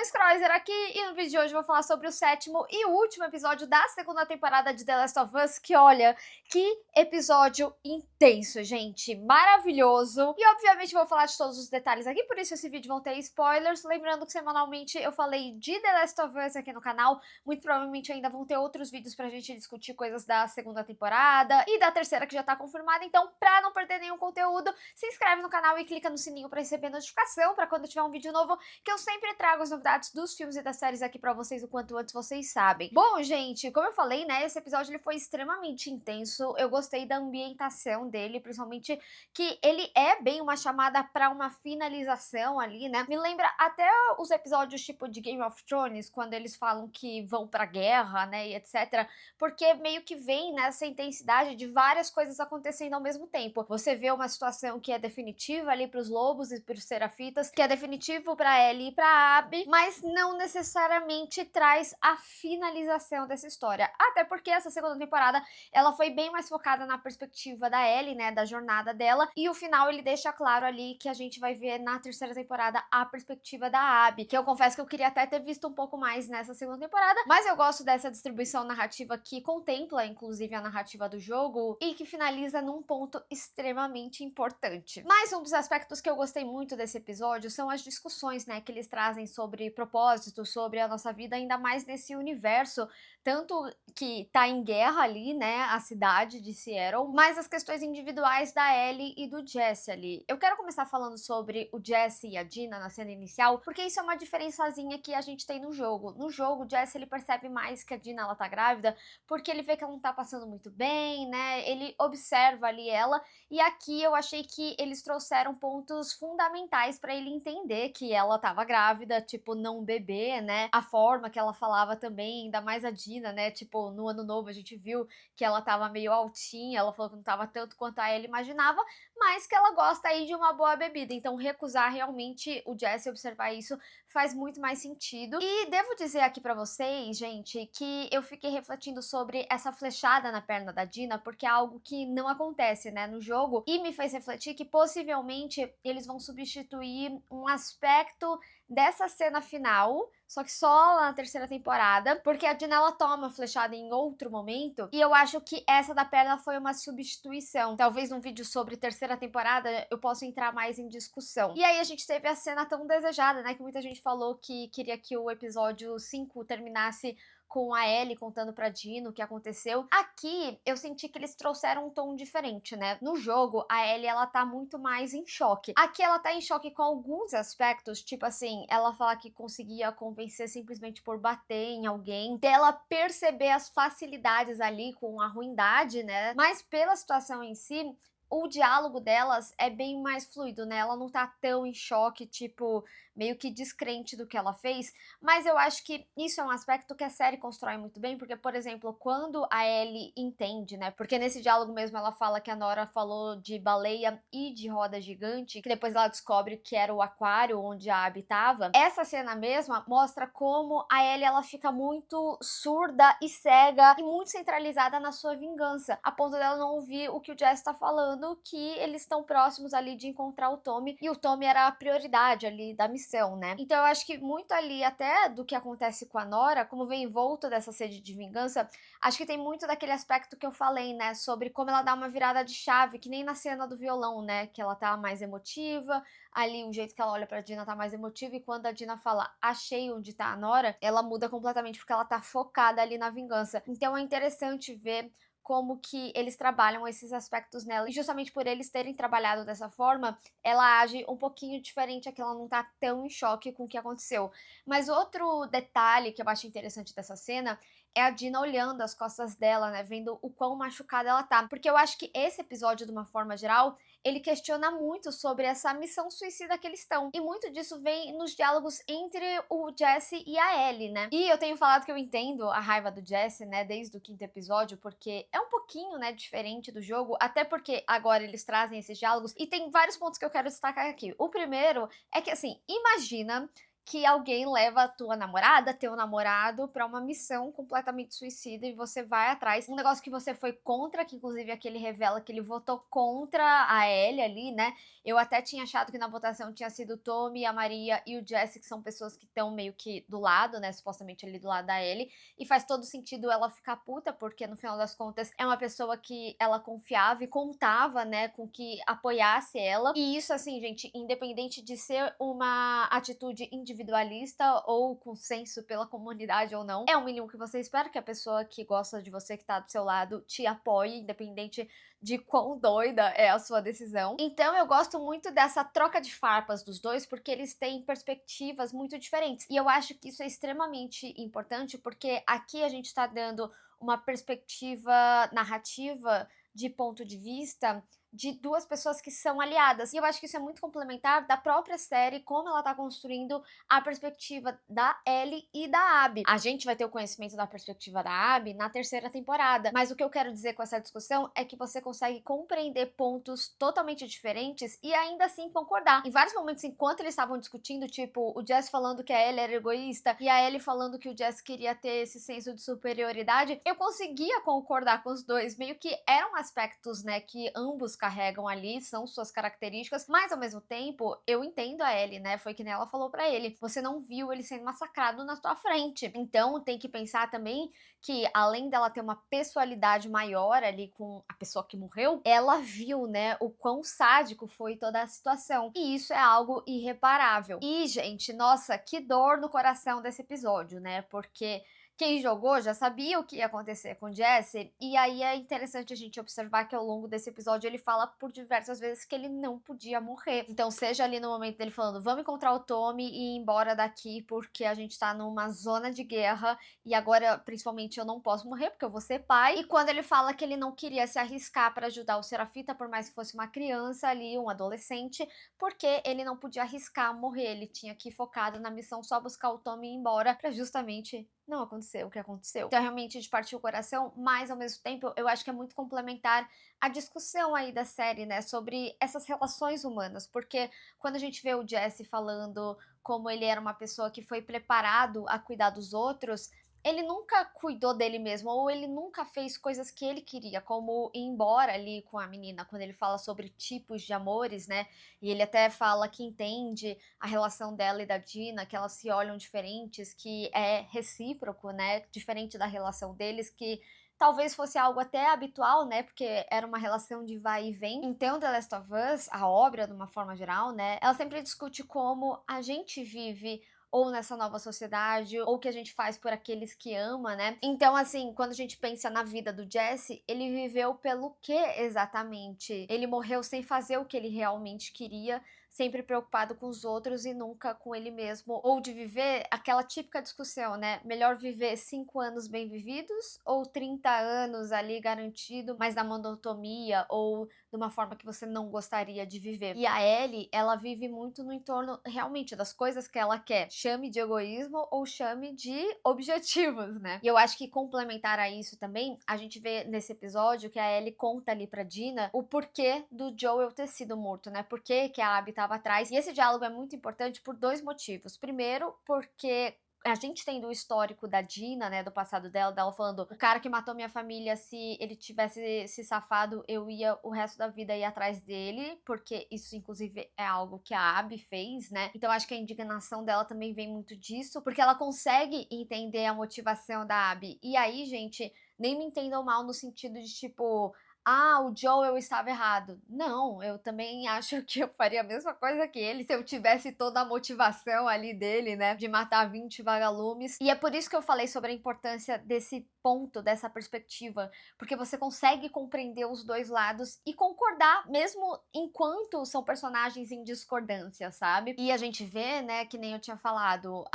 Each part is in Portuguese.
Scroizer aqui e no vídeo de hoje eu vou falar sobre o sétimo e último episódio da segunda temporada de The Last of Us, que olha, que episódio intenso, gente, maravilhoso. E obviamente vou falar de todos os detalhes aqui, por isso esse vídeo vão ter spoilers, lembrando que semanalmente eu falei de The Last of Us aqui no canal, muito provavelmente ainda vão ter outros vídeos pra gente discutir coisas da segunda temporada e da terceira que já tá confirmada, então pra não perder nenhum conteúdo, se inscreve no canal e clica no sininho pra receber notificação pra quando tiver um vídeo novo, que eu sempre trago as novidades dos filmes e das séries aqui pra vocês o quanto antes vocês sabem. Bom, gente, como eu falei, né, esse episódio ele foi extremamente intenso, eu gostei da ambientação dele, principalmente que ele é bem uma chamada pra uma finalização ali, né, me lembra até os episódios tipo de Game of Thrones, quando eles falam que vão pra guerra, né, e etc, porque meio que vem nessa intensidade de várias coisas acontecendo ao mesmo tempo. Você vê uma situação que é definitiva ali pros lobos e pros serafitas, que é definitivo pra Ellie e pra Abby, mas não necessariamente traz a finalização dessa história. Até porque essa segunda temporada, ela foi bem mais focada na perspectiva da Ellie, né, da jornada dela, e o final ele deixa claro ali que a gente vai ver na terceira temporada a perspectiva da Abby, que eu confesso que eu queria até ter visto um pouco mais nessa segunda temporada, mas eu gosto dessa distribuição narrativa que contempla, inclusive, a narrativa do jogo e que finaliza num ponto extremamente importante. Mas um dos aspectos que eu gostei muito desse episódio são as discussões, né, que eles trazem sobre propósito, sobre a nossa vida, ainda mais nesse universo, tanto que tá em guerra ali, né, a cidade de Seattle, mas as questões individuais da Ellie e do Jesse ali. Eu quero começar falando sobre o Jesse e a Dina na cena inicial, porque isso é uma diferençazinha que a gente tem no jogo. No jogo, o Jesse ele percebe mais que a Dina ela tá grávida, porque ele vê que ela não tá passando muito bem, né, ele observa ali ela, e aqui eu achei que eles trouxeram pontos fundamentais pra ele entender que ela tava grávida, tipo, não beber, né, a forma que ela falava também, ainda mais a Dina, né, tipo, no ano novo a gente viu que ela tava meio altinha, ela falou que não tava tanto quanto a Ellie imaginava, mas que ela gosta aí de uma boa bebida, então recusar realmente o Jesse observar isso faz muito mais sentido. E devo dizer aqui pra vocês, gente, que eu fiquei refletindo sobre essa flechada na perna da Dina, porque é algo que não acontece, né, no jogo, e me fez refletir que possivelmente eles vão substituir um aspecto dessa cena final, só que só lá na terceira temporada, porque a Dina ela toma flechada em outro momento, e eu acho que essa da perna foi uma substituição. Talvez num vídeo sobre terceira temporada eu possa entrar mais em discussão. E aí a gente teve a cena tão desejada, né, que muita gente falou que queria que o episódio 5 terminasse com a Ellie contando pra Dina o que aconteceu. Aqui, eu senti que eles trouxeram um tom diferente, né? No jogo, a Ellie, ela tá muito mais em choque. Aqui, ela tá em choque com alguns aspectos, tipo assim, ela fala que conseguia convencer simplesmente por bater em alguém, dela perceber as facilidades ali com a ruindade, né? Mas pela situação em si, o diálogo delas é bem mais fluido, né? Ela não tá tão em choque, tipo, meio que descrente do que ela fez, mas eu acho que isso é um aspecto que a série constrói muito bem, porque, por exemplo, quando a Ellie entende, né? Porque nesse diálogo mesmo ela fala que a Nora falou de baleia e de roda gigante, que depois ela descobre que era o aquário onde a Abby tava. Essa cena mesma mostra como a Ellie ela fica muito surda e cega e muito centralizada na sua vingança, a ponto dela não ouvir o que o Jesse tá falando, que eles estão próximos ali de encontrar o Tommy, e o Tommy era a prioridade ali da missão, né? Então eu acho que muito ali até do que acontece com a Nora, como vem envolto dessa sede de vingança, acho que tem muito daquele aspecto que eu falei, né, sobre como ela dá uma virada de chave, que nem na cena do violão, né, que ela tá mais emotiva, ali o jeito que ela olha pra Dina tá mais emotiva, e quando a Dina fala, achei onde tá a Nora, ela muda completamente porque ela tá focada ali na vingança. Então é interessante ver como que eles trabalham esses aspectos nela, e justamente por eles terem trabalhado dessa forma, ela age um pouquinho diferente, aqui ela não tá tão em choque com o que aconteceu. Mas outro detalhe que eu acho interessante dessa cena é a Dina olhando as costas dela, né, vendo o quão machucada ela tá, porque eu acho que esse episódio, de uma forma geral, ele questiona muito sobre essa missão suicida que eles estão, e muito disso vem nos diálogos entre o Jesse e a Ellie, né, e eu tenho falado que eu entendo a raiva do Jesse, né, desde o quinto episódio, porque é um pouquinho, né, diferente do jogo, até porque agora eles trazem esses diálogos, e tem vários pontos que eu quero destacar aqui. O primeiro é que, assim, imagina que alguém leva a tua namorada, teu namorado, pra uma missão completamente suicida e você vai atrás. Um negócio que você foi contra, que inclusive aqui ele revela que ele votou contra a Ellie ali, né? Eu até tinha achado que na votação tinha sido o Tommy, a Maria e o Jesse, que são pessoas que estão meio que do lado, né? Supostamente ali do lado da Ellie. E faz todo sentido ela ficar puta, porque no final das contas é uma pessoa que ela confiava e contava, né, com que apoiasse ela. E isso, assim, gente, independente de ser uma atitude individualista ou consenso pela comunidade ou não, é o mínimo que você espera, que a pessoa que gosta de você, que tá do seu lado, te apoie, independente de quão doida é a sua decisão. Então eu gosto muito dessa troca de farpas dos dois, porque eles têm perspectivas muito diferentes. E eu acho que isso é extremamente importante, porque aqui a gente tá dando uma perspectiva narrativa de ponto de vista de duas pessoas que são aliadas. E eu acho que isso é muito complementar da própria série, como ela tá construindo a perspectiva da Ellie e da Abby. A gente vai ter o conhecimento da perspectiva da Abby na terceira temporada, mas o que eu quero dizer com essa discussão é que você consegue compreender pontos totalmente diferentes e ainda assim concordar. Em vários momentos, enquanto eles estavam discutindo, tipo, o Jess falando que a Ellie era egoísta e a Ellie falando que o Jess queria ter esse senso de superioridade, eu conseguia concordar com os dois. Meio que eram aspectos, né, que ambos carregam ali, são suas características, mas ao mesmo tempo, eu entendo a Ellie, né? Foi que nem ela falou pra ele, você não viu ele sendo massacrado na tua frente. Então, tem que pensar também que, além dela ter uma pessoalidade maior ali com a pessoa que morreu, ela viu, né, o quão sádico foi toda a situação. E isso é algo irreparável. E, gente, nossa, que dor no coração desse episódio, né? Porque quem jogou já sabia o que ia acontecer com Jesse, e aí é interessante a gente observar que ao longo desse episódio ele fala por diversas vezes que ele não podia morrer. Então, seja ali no momento dele falando, vamos encontrar o Tommy e ir embora daqui porque a gente tá numa zona de guerra e agora, principalmente, eu não posso morrer porque eu vou ser pai. E quando ele fala que ele não queria se arriscar para ajudar o Serafita, por mais que fosse uma criança ali, um adolescente, porque ele não podia arriscar morrer, ele tinha que ir focado na missão só buscar o Tommy e ir embora pra justamente não aconteceu o que aconteceu. Então, realmente, de partir o coração, mas, ao mesmo tempo, eu acho que é muito complementar a discussão aí da série, né, sobre essas relações humanas, porque quando a gente vê o Jesse falando como ele era uma pessoa que foi preparado a cuidar dos outros, ele nunca cuidou dele mesmo, ou ele nunca fez coisas que ele queria, como ir embora ali com a menina, quando ele fala sobre tipos de amores, né, e ele até fala que entende a relação dela e da Dina, que elas se olham diferentes, que é recíproco, né? Diferente da relação deles, que talvez fosse algo até habitual, né? Porque era uma relação de vai e vem. Então, The Last of Us, a obra, de uma forma geral, né? Ela sempre discute como a gente vive ou nessa nova sociedade, ou o que a gente faz por aqueles que ama, né? Então, assim, quando a gente pensa na vida do Jesse, ele viveu pelo que exatamente? Ele morreu sem fazer o que ele realmente queria, sempre preocupado com os outros e nunca com ele mesmo. Ou de viver aquela típica discussão, né? Melhor viver 5 anos bem vividos ou 30 anos ali garantido, mas na monotonia ou de uma forma que você não gostaria de viver. E a Ellie, ela vive muito no entorno realmente das coisas que ela quer. Chame de egoísmo ou chame de objetivos, né? E eu acho que complementar a isso também, a gente vê nesse episódio que a Ellie conta ali pra Dina o porquê do Joel ter sido morto, né? Por que a Abby estava atrás. E esse diálogo é muito importante por dois motivos. Primeiro, porque a gente tem do histórico da Dina, né, do passado dela falando, o cara que matou minha família, se ele tivesse se safado, eu ia o resto da vida ir atrás dele, porque isso, inclusive, é algo que a Abby fez, né? Então, acho que a indignação dela também vem muito disso, porque ela consegue entender a motivação da Abby. E aí, gente, nem me entendam mal no sentido de, tipo, ah, o Joel estava errado. Não, eu também acho que eu faria a mesma coisa que ele se eu tivesse toda a motivação ali dele, né, de matar 20 vagalumes. E é por isso que eu falei sobre a importância desse ponto, dessa perspectiva, porque você consegue compreender os dois lados e concordar, mesmo enquanto são personagens em discordância, sabe? E a gente vê, né, que nem eu tinha falado,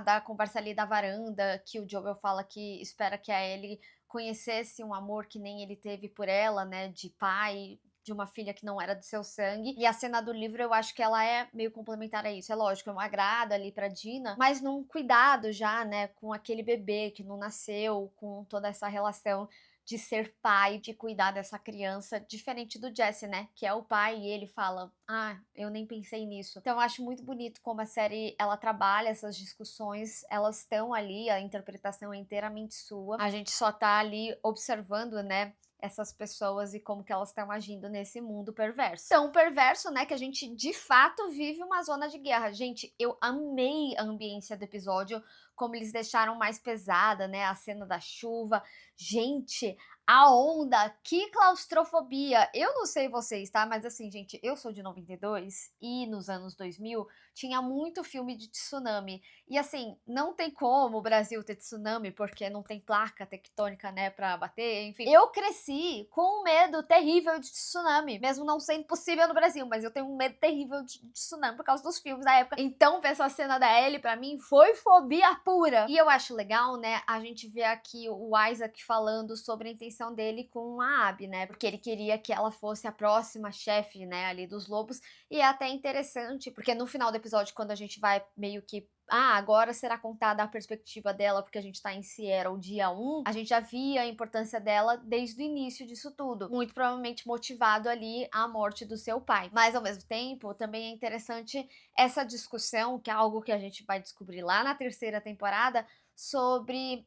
da conversa ali da varanda, que o Joel fala que espera que a Ellie conhecesse um amor que nem ele teve por ela, né, de pai, de uma filha que não era do seu sangue. E a cena do livro, eu acho que ela é meio complementar a isso. É lógico, é um agrado ali pra Dina, mas num cuidado já, né, com aquele bebê que não nasceu, com toda essa relação de ser pai, de cuidar dessa criança, diferente do Jesse, né, que é o pai e ele fala, ah, eu nem pensei nisso. Então eu acho muito bonito como a série, ela trabalha essas discussões, elas estão ali, a interpretação é inteiramente sua, a gente só tá ali observando, né, essas pessoas e como que elas estão agindo nesse mundo perverso. Tão perverso, né, que a gente de fato vive uma zona de guerra. Gente, eu amei a ambiência do episódio, como eles deixaram mais pesada, né, a cena da chuva. Gente, a onda, que claustrofobia. Eu não sei vocês, tá? Mas assim, gente, eu sou de 92 e nos anos 2000 tinha muito filme de tsunami. E assim, não tem como o Brasil ter tsunami porque não tem placa tectônica, né, pra bater, enfim. Eu cresci com um medo terrível de tsunami, mesmo não sendo possível no Brasil, mas eu tenho um medo terrível de tsunami por causa dos filmes da época. Então, ver essa cena da Ellie pra mim foi fobia pura. E eu acho legal, né, a gente ver aqui o Isaac falando sobre a intenção dele com a Abby, né, porque ele queria que ela fosse a próxima chefe, né, ali dos lobos. E é até interessante, porque no final do episódio, quando a gente vai meio que agora será contada a perspectiva dela, porque a gente tá em Seattle dia 1, a gente já via a importância dela desde o início disso tudo, muito provavelmente motivado ali a morte do seu pai. Mas ao mesmo tempo, também é interessante essa discussão, que é algo que a gente vai descobrir lá na terceira temporada, sobre,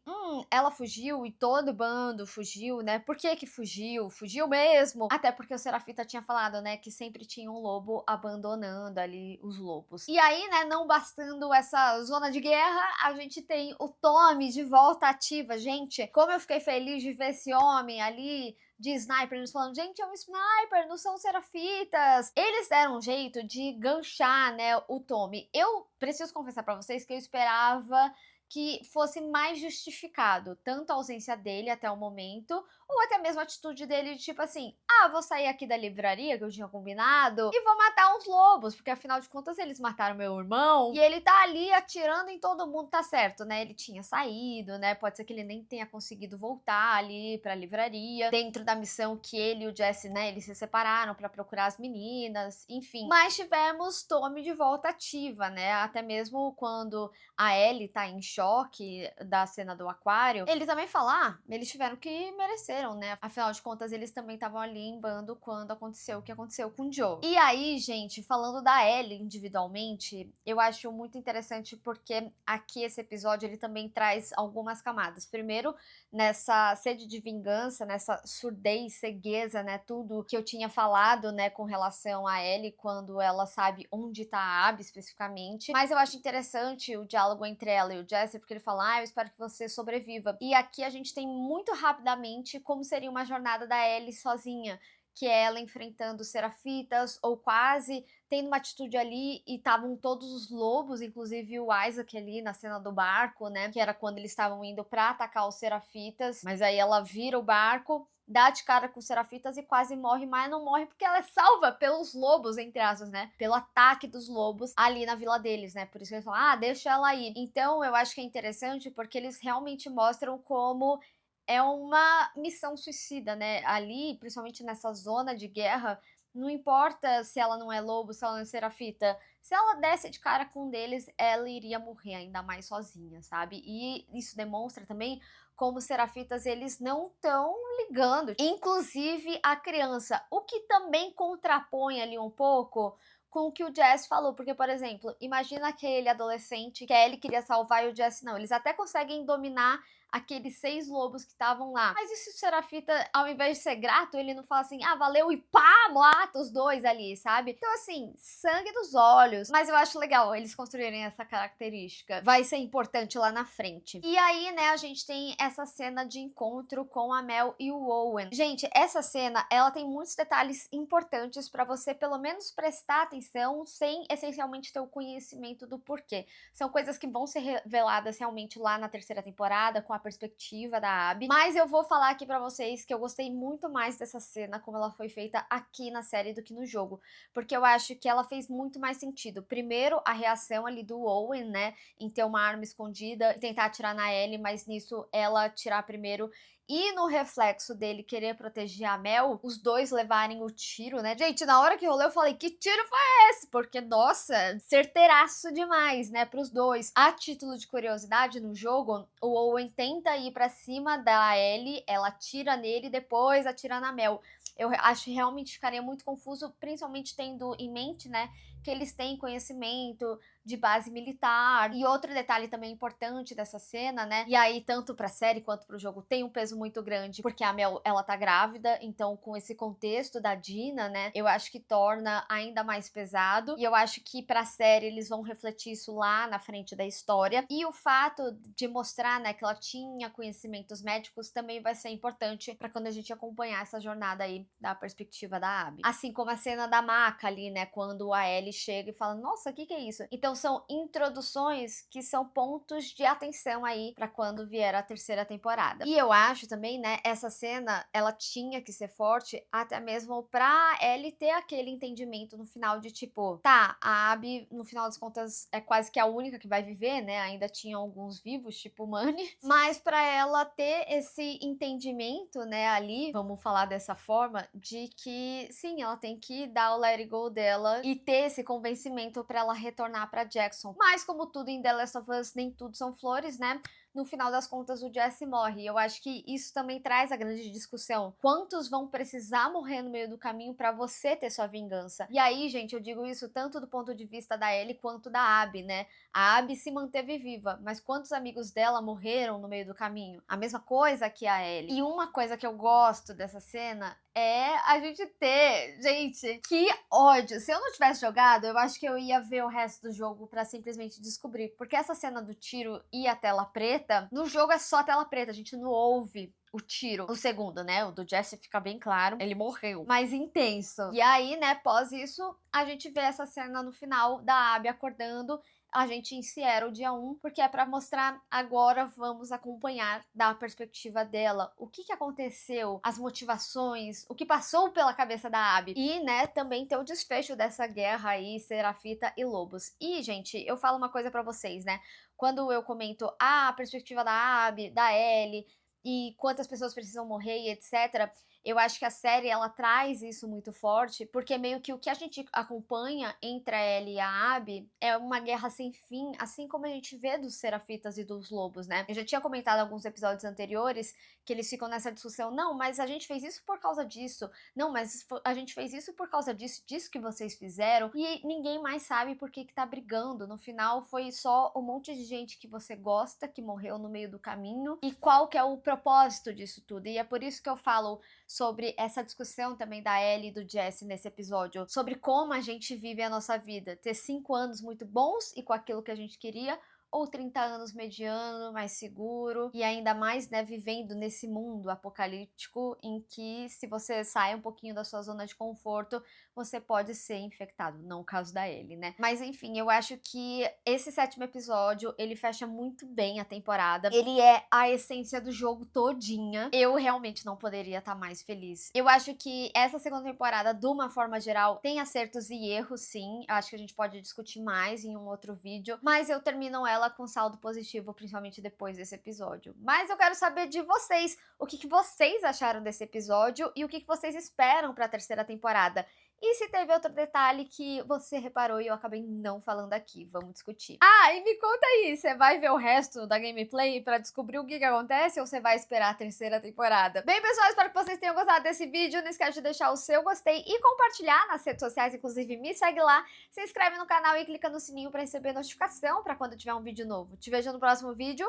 ela fugiu e todo bando fugiu, né? Por que que fugiu? Fugiu mesmo? Até porque o Serafita tinha falado, né, que sempre tinha um lobo abandonando ali os lobos. E aí, né, não bastando essa zona de guerra, a gente tem o Tommy de volta ativa. Gente, como eu fiquei feliz de ver esse homem ali de sniper, eles falando, gente, é um sniper, não são serafitas. Eles deram um jeito de ganchar, né, o Tommy. Eu preciso confessar pra vocês que eu esperava que fosse mais justificado, tanto a ausência dele até o momento, ou até mesmo a atitude dele de tipo assim, vou sair aqui da livraria que eu tinha combinado e vou matar uns lobos, porque afinal de contas eles mataram meu irmão e ele tá ali atirando em todo mundo, tá certo, né? Ele tinha saído, né? Pode ser que ele nem tenha conseguido voltar ali pra livraria, dentro da missão que ele e o Jesse, né, eles se separaram pra procurar as meninas, enfim. Mas tivemos Tommy de volta ativa, né? Até mesmo quando a Ellie tá em choque da cena do aquário, ele também fala, eles tiveram que mereceram, né? Afinal de contas, eles também estavam ali em bando quando aconteceu o que aconteceu com o Joe. E aí, gente, falando da Ellie individualmente, eu acho muito interessante porque aqui esse episódio ele também traz algumas camadas. Primeiro, nessa sede de vingança, nessa surdez, cegueza, né? Tudo que eu tinha falado, né, com relação a Ellie quando ela sabe onde tá a Abby especificamente. Mas eu acho interessante o diálogo entre ela e o Jesse, porque ele fala, eu espero que você sobreviva. E aqui a gente tem muito rapidamente como seria uma jornada da Ellie sozinha, que é ela enfrentando serafitas, ou quase tendo uma atitude ali, e estavam todos os lobos, inclusive o Isaac ali na cena do barco, né, que era quando eles estavam indo pra atacar os serafitas, mas aí ela vira o barco, dá de cara com os serafitas e quase morre, mas não morre porque ela é salva pelos lobos, entre aspas, né? Pelo ataque dos lobos ali na vila deles, né? Por isso que eles falam, deixa ela ir. Então, eu acho que é interessante porque eles realmente mostram como é uma missão suicida, né? Ali, principalmente nessa zona de guerra, não importa se ela não é lobo, se ela não é serafita, se ela desse de cara com um deles, ela iria morrer ainda mais sozinha, sabe? E isso demonstra também como os serafitas, eles não estão ligando, inclusive a criança, o que também contrapõe ali um pouco com o que o Jess falou, porque, por exemplo, imagina aquele adolescente que a Ellie queria salvar e o Jess não, eles até conseguem dominar aqueles 6 lobos que estavam lá. Mas e se o Serafita, ao invés de ser grato, ele não fala assim, valeu, e pá, mata os dois ali, sabe? Então, assim, sangue dos olhos. Mas eu acho legal eles construírem essa característica. Vai ser importante lá na frente. E aí, né, a gente tem essa cena de encontro com a Mel e o Owen. Gente, essa cena, ela tem muitos detalhes importantes pra você, pelo menos, prestar atenção, sem essencialmente ter o conhecimento do porquê. São coisas que vão ser reveladas realmente lá na terceira temporada, com a perspectiva da Abby, mas eu vou falar aqui pra vocês que eu gostei muito mais dessa cena, como ela foi feita aqui na série do que no jogo, porque eu acho que ela fez muito mais sentido. Primeiro, a reação ali do Owen, né, em ter uma arma escondida e tentar atirar na Ellie, mas nisso ela atirar primeiro e no reflexo dele querer proteger a Mel, os dois levarem o tiro, né? Gente, na hora que rolou eu falei, que tiro foi esse? Porque, nossa, certeiraço demais, né, pros dois. A título de curiosidade, no jogo, o Owen tenta ir pra cima da Ellie, ela atira nele e depois atira na Mel. Eu acho que realmente ficaria muito confuso, principalmente tendo em mente, né, que eles têm conhecimento de base militar. E outro detalhe também importante dessa cena, né, e aí tanto pra série quanto pro jogo tem um peso muito grande, porque a Mel, ela tá grávida, então com esse contexto da Dina, né, eu acho que torna ainda mais pesado, e eu acho que pra série eles vão refletir isso lá na frente da história, e o fato de mostrar, né, que ela tinha conhecimentos médicos também vai ser importante pra quando a gente acompanhar essa jornada aí da perspectiva da Abby. Assim como a cena da maca ali, né, quando a Ellie chega e fala, nossa, o que é isso? Então são introduções que são pontos de atenção aí pra quando vier a terceira temporada. E eu acho também, né, essa cena, ela tinha que ser forte até mesmo pra Ellie ter aquele entendimento no final de tipo, tá, a Abby, no final das contas, é quase que a única que vai viver, né, ainda tinha alguns vivos, tipo o Manny, mas pra ela ter esse entendimento, né, ali, vamos falar dessa forma, de que, sim, ela tem que dar o let it go dela e ter esse convencimento pra ela retornar pra Jackson. Mas como tudo em The Last of Us, nem tudo são flores, né? No final das contas, o Jesse morre. Eu acho que isso também traz a grande discussão. Quantos vão precisar morrer no meio do caminho pra você ter sua vingança? E aí, gente, eu digo isso tanto do ponto de vista da Ellie quanto da Abby, né? A Abby se manteve viva, mas quantos amigos dela morreram no meio do caminho? A mesma coisa que a Ellie. E uma coisa que eu gosto dessa cena é a gente ter... Gente, que ódio! Se eu não tivesse jogado, eu acho que eu ia ver o resto do jogo pra simplesmente descobrir. Porque essa cena do tiro e a tela preta, no jogo é só tela preta, a gente não ouve o tiro. O segundo, né, o do Jesse fica bem claro, ele morreu. Mais intenso. E aí, né, após isso, a gente vê essa cena no final da Abby acordando, a gente em Seattle dia 1, porque é pra mostrar agora vamos acompanhar da perspectiva dela o que aconteceu, as motivações, o que passou pela cabeça da Abby. E, né, também ter o desfecho dessa guerra aí, Serafita e Lobos. E, gente, eu falo uma coisa pra vocês, né, quando eu comento a perspectiva da Abby, da Ellie, e quantas pessoas precisam morrer e etc. Eu acho que a série, ela traz isso muito forte, porque meio que o que a gente acompanha entre a Ellie e a Abby é uma guerra sem fim, assim como a gente vê dos Serafitas e dos Lobos, né? Eu já tinha comentado em alguns episódios anteriores que eles ficam nessa discussão, não, mas a gente fez isso por causa disso, não, mas a gente fez isso por causa disso que vocês fizeram, e ninguém mais sabe por que tá brigando. No final, foi só um monte de gente que você gosta, que morreu no meio do caminho, e qual que é o propósito disso tudo? E é por isso que eu falo sobre essa discussão também da Ellie e do Jesse nesse episódio, sobre como a gente vive a nossa vida, ter 5 anos muito bons e com aquilo que a gente queria, ou 30 anos mediano, mais seguro, e ainda mais, né, vivendo nesse mundo apocalíptico em que se você sai um pouquinho da sua zona de conforto, você pode ser infectado, não o caso da Ellie, né? Mas enfim, eu acho que esse 7º episódio, ele fecha muito bem a temporada, ele é a essência do jogo todinha, eu realmente não poderia estar mais feliz. Eu acho que essa 2ª temporada, de uma forma geral, tem acertos e erros, sim, eu acho que a gente pode discutir mais em um outro vídeo, mas eu termino ela com saldo positivo, principalmente depois desse episódio. Mas eu quero saber de vocês, o que vocês acharam desse episódio e o que vocês esperam para a 3ª temporada. E se teve outro detalhe que você reparou e eu acabei não falando aqui, vamos discutir. Ah, e me conta aí, você vai ver o resto da gameplay pra descobrir o que acontece ou você vai esperar a 3ª temporada? Bem, pessoal, espero que vocês tenham gostado desse vídeo, não esquece de deixar o seu gostei e compartilhar nas redes sociais, inclusive me segue lá, se inscreve no canal e clica no sininho pra receber notificação pra quando tiver um vídeo novo. Te vejo no próximo vídeo,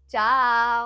tchau!